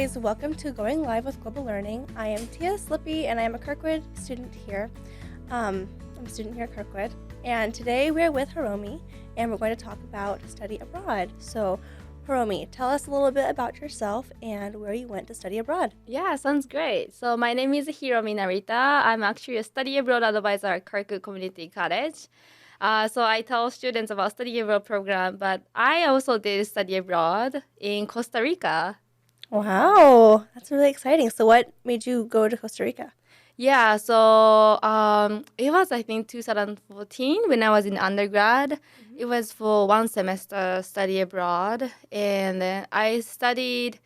guys, welcome to Going Live with Global Learning. I am Tia Slippy and I am a Kirkwood student here. I'm a student here at Kirkwood, and today we're with Hiromi and we're going to talk about study abroad. So Hiromi, tell us a little bit about yourself and where you went to study abroad. Yeah, sounds great. So my name is Hiromi Narita. I'm actually a study abroad advisor at Kirkwood Community College. So I tell students about study abroad program, but I also did study abroad in Costa Rica. Wow, that's really exciting. So what made you go to Costa Rica? Yeah, so it was, I think, 2014 when I was in undergrad. It was for one semester study abroad. And I did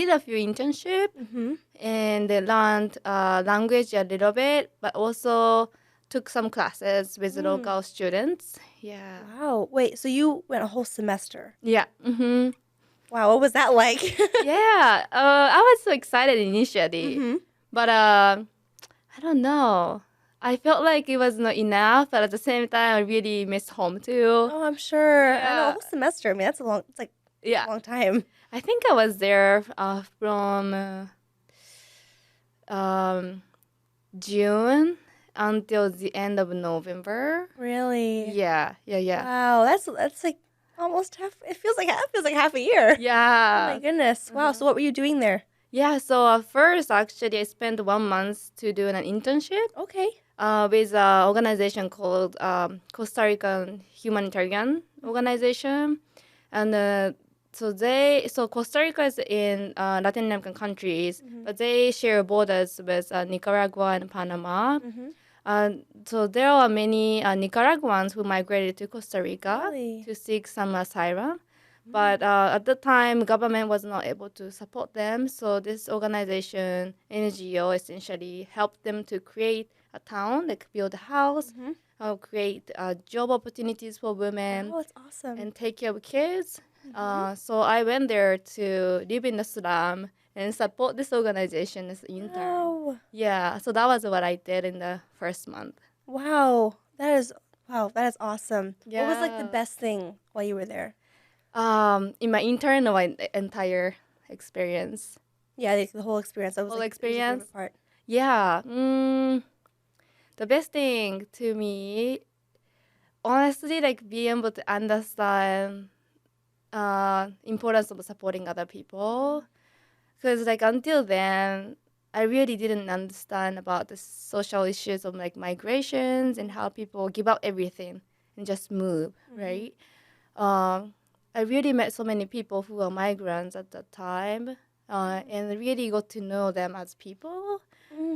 a few internships and learned language a little bit, but also took some classes with local students. Yeah. Wow, wait, so you went a whole semester. Yeah. Wow, what was that like? Yeah. I was so excited initially. But I don't know. I felt like it was not enough, but at the same time, I really missed home too. Oh, I'm sure. I know, a Yeah. whole semester. I mean, it's like Yeah. a long time. I think I was there from June until the end of November. Really? Yeah. Wow, that's like almost half. It feels like half a year. Oh my Yeah. goodness. Wow. So what were you doing there? Yeah. So at first, actually, I spent 1 month to do an internship Okay. with an organization called Costa Rican Humanitarian Organization, and so Costa Rica is in Latin American countries, but they share borders with Nicaragua and Panama. So there are many Nicaraguans who migrated to Costa Rica Really? to seek some asylum. But at the time, government was not able to support them. So this organization, NGO, essentially helped them to create a town, like build a house, create job opportunities for women, Oh, it's awesome. and take care of kids. So I went there to live in the slum and support this organization as an intern. Wow. Yeah, so that was what I did in the first month. Wow. That is awesome. What was like the Yeah. best thing while you were there? In my intern or my entire experience? Yeah, the whole experience. That was Whole like it was your experience? favorite part. Yeah. The best thing to me, honestly, like being able to understand importance of supporting other people. Because like until then, I really didn't understand about the social issues of like migrations and how people give up everything and just move, right? I really met so many people who were migrants at that time, and really got to know them as people.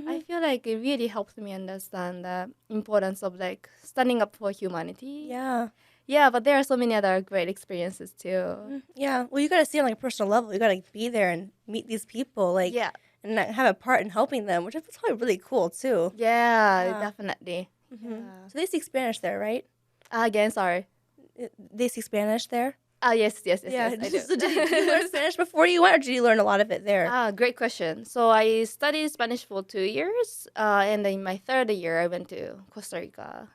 I feel like it really helped me understand the importance of like standing up for humanity. Yeah. Yeah, but there are so many other great experiences too. Yeah. Well, you got to see on like a personal level. You got to be there and meet these people, like, Yeah, and not have a part in helping them, which is probably really cool too. yeah, Yeah. definitely. So they speak Spanish there, right? Again, sorry. They speak Spanish there. Yes, I do. So did you learn Spanish before you went, or did you learn a lot of it there? Great question. So I studied Spanish for 2 years, and then in my third year, I went to Costa Rica.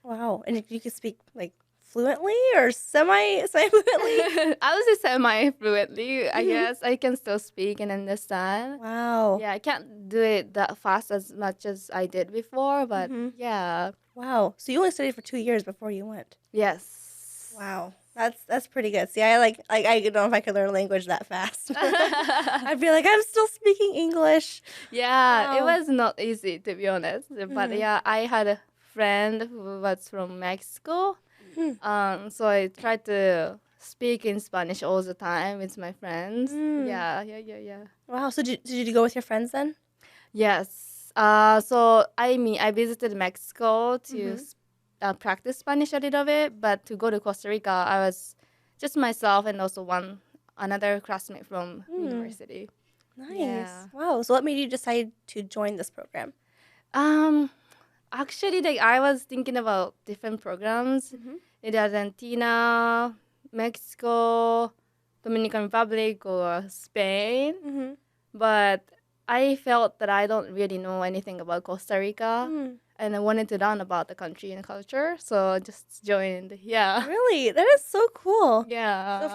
Wow. And you can speak like fluently or semi-fluently? I would say semi-fluently. I guess I can still speak and understand. Wow. Yeah, I can't do it that fast as much as I did before, but yeah, Wow. So you only studied for 2 years before you went. yes. Wow. That's pretty good. See, I don't know if I could learn a language that fast. I'd be like, I'm still speaking English. Yeah, it Wow. was not easy to be honest. But yeah, I had a friend who was from Mexico. So I tried to speak in Spanish all the time with my friends. Yeah. Wow. So did you go with your friends then? Yes. So I visited Mexico to practice Spanish a little bit, but to go to Costa Rica, I was just myself and also another classmate from university. Nice. Yeah. Wow. So what made you decide to join this program? Actually, like I was thinking about different programs in Argentina, Mexico, Dominican Republic, or Spain. But I felt that I don't really know anything about Costa Rica. and I wanted to learn about the country and culture, so I just joined. Yeah. Really? That is so cool. Yeah. So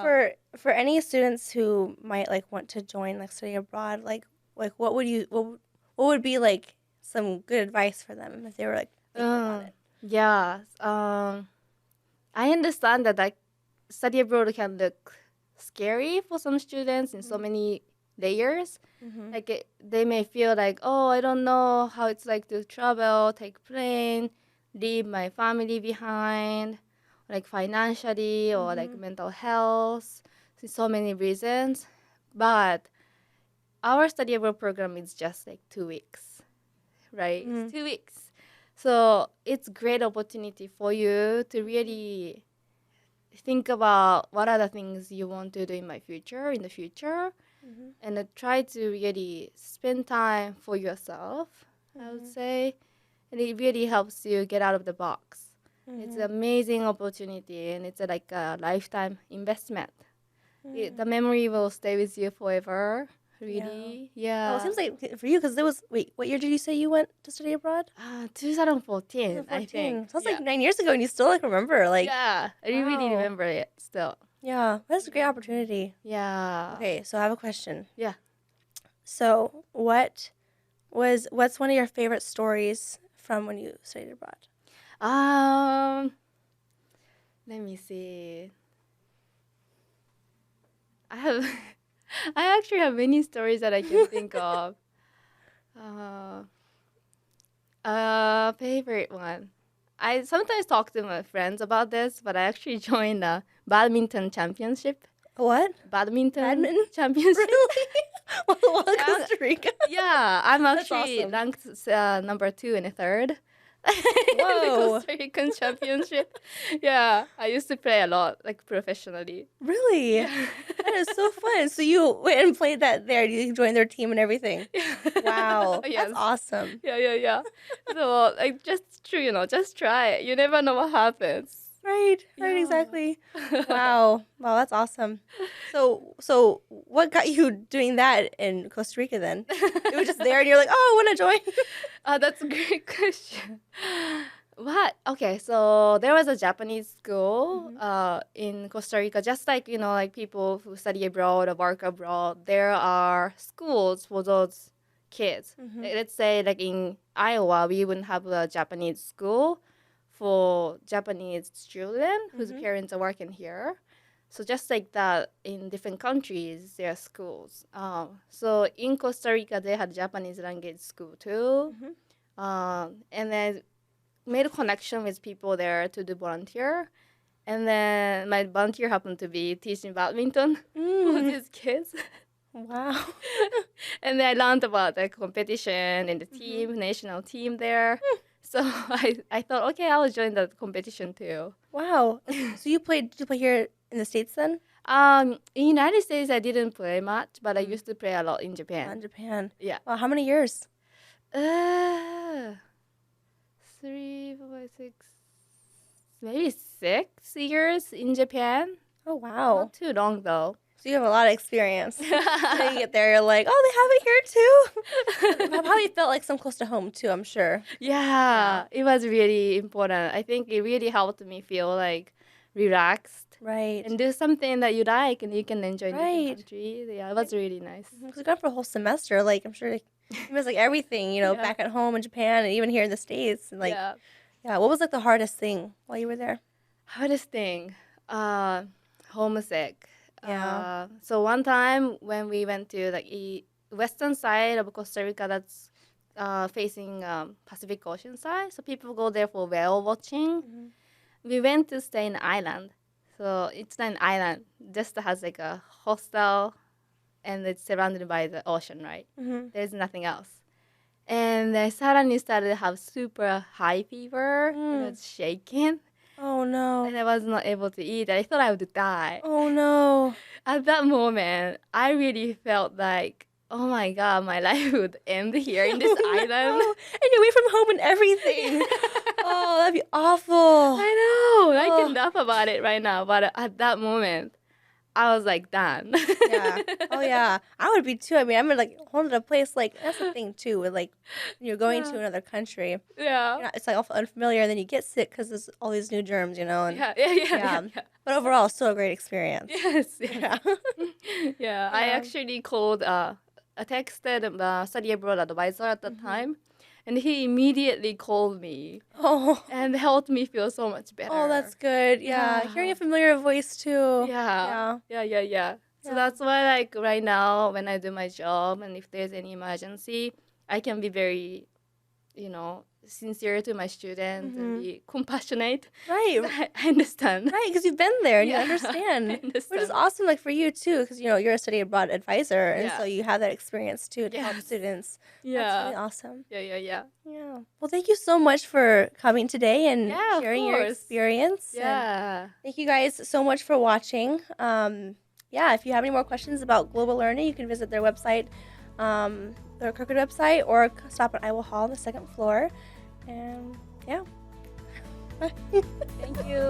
for any students who might like want to join like study abroad, like what would be like some good advice for them if they were like thinking about it? Yeah. I understand that like study abroad can look scary for some students in so many layers. Mm-hmm. Like they may feel like, oh, I don't know how it's like to travel, take plane, leave my family behind, like financially or like mental health. So many reasons. But our study abroad program is just like 2 weeks, right? It's 2 weeks. So it's great opportunity for you to really think about what are the things you want to do in the future, and try to really spend time for yourself, I would say. And it really helps you get out of the box. It's an amazing opportunity, and it's like a lifetime investment. The memory will stay with you forever. Really, yeah. Oh, it seems like for you because there was what year did you say you went to study abroad? 2014, I think. Sounds like 9 years ago, and you still like remember like. Yeah, I really Wow. remember it still. Yeah, that's a great opportunity. Yeah. Okay, so I have a question. Yeah. So what's one of your favorite stories from when you studied abroad? Let me see. I actually have many stories that I can think of. Favorite one. I sometimes talk to my friends about this, but I actually joined a badminton championship. What? Badminton championship. Really? While Costa Rica? Yeah, I'm That's actually awesome. ranked number 2 and 3rd. Whoa. The Costa Rican championship. Yeah, I used to play a lot, like professionally. Really? That is so fun. So you went and played that there. You joined their team and everything. Wow. Yes. That's awesome. Yeah. So like just just try it. You never know what happens. Right, Yeah. exactly. Wow, that's awesome. So what got you doing that in Costa Rica then? You were just there and you're like, oh, I want to join. That's a great question. What? Okay, so there was a Japanese school in Costa Rica, just like, like people who study abroad or work abroad. There are schools for those kids. Let's say like in Iowa, we wouldn't have a Japanese school for Japanese children whose parents are working here. So just like that, in different countries, there are schools. So in Costa Rica, they had Japanese language school too. And then made a connection with people there to do volunteer. And then my volunteer happened to be teaching badminton for these kids. Wow. And then I learned about the competition and the team, national team there. So I thought, okay, I'll join the competition too. Wow. So did you play here in the States then? In United States, I didn't play much, but I used to play a lot in Japan. In Japan. Yeah. Wow, how many years? 3, 4, 6, maybe 6 years in Japan. Oh, wow. Not too long though. So you have a lot of experience. So you get there, you're like, oh, they have it here too. That probably felt like some close to home too, I'm sure. Yeah, it was really important. I think it really helped me feel like relaxed. Right. And do something that you like and you can enjoy in Right. different country. Yeah, it was really nice. Because we got for a whole semester, like I'm sure it was like everything, Yeah. back at home in Japan and even here in the States. And yeah, what was like the hardest thing while you were there? Hardest thing, homesick. Yeah. So one time when we went to like western side of Costa Rica, that's facing Pacific Ocean side. So people go there for whale watching. We went to stay in an island. So it's not an island, just has like a hostel, and it's surrounded by the ocean, right? There's nothing else. And I suddenly started to have super high fever. It was shaking. Oh no. And I was not able to eat. I thought I would die. Oh no. At that moment, I really felt like, oh my God, my life would end here in this island. No. And you're away from home and everything. Oh, that'd be awful. I know. I can laugh about it right now. But at that moment, I was like done. Yeah. Oh yeah. I would be too. I mean, I'm in like a whole other place. Like that's the thing too. With like when you're going to Yeah. another country, Yeah. it's like all unfamiliar, and then you get sick because there's all these new germs, And Yeah. yeah. But overall, still a great experience. Yes. Yeah. Yeah. I Yeah. actually called. I texted the study abroad advisor at the Mm-hmm. time, and he immediately called me Oh. and helped me feel so much better. Oh, that's good. Yeah. Yeah. Hearing a familiar voice too. Yeah. Yeah. So Yeah. that's why, like, right now, when I do my job and if there's any emergency, I can be very, sincere to my students and be compassionate. Right. I understand. Right, because you've been there and you Yeah, understand. I Which is understand. awesome, like for you too, because you're a study abroad advisor, and Yeah. so you have that experience too to help Yes. students. That's Yeah. really awesome. Yeah. Yeah. Well, thank you so much for coming today and Yeah, of sharing your course. experience. And Yeah. thank you guys so much for watching. If you have any more questions about global learning, you can visit their website, their Kirkwood website, or stop at Iowa Hall on the second floor. And yeah. Bye. Thank you.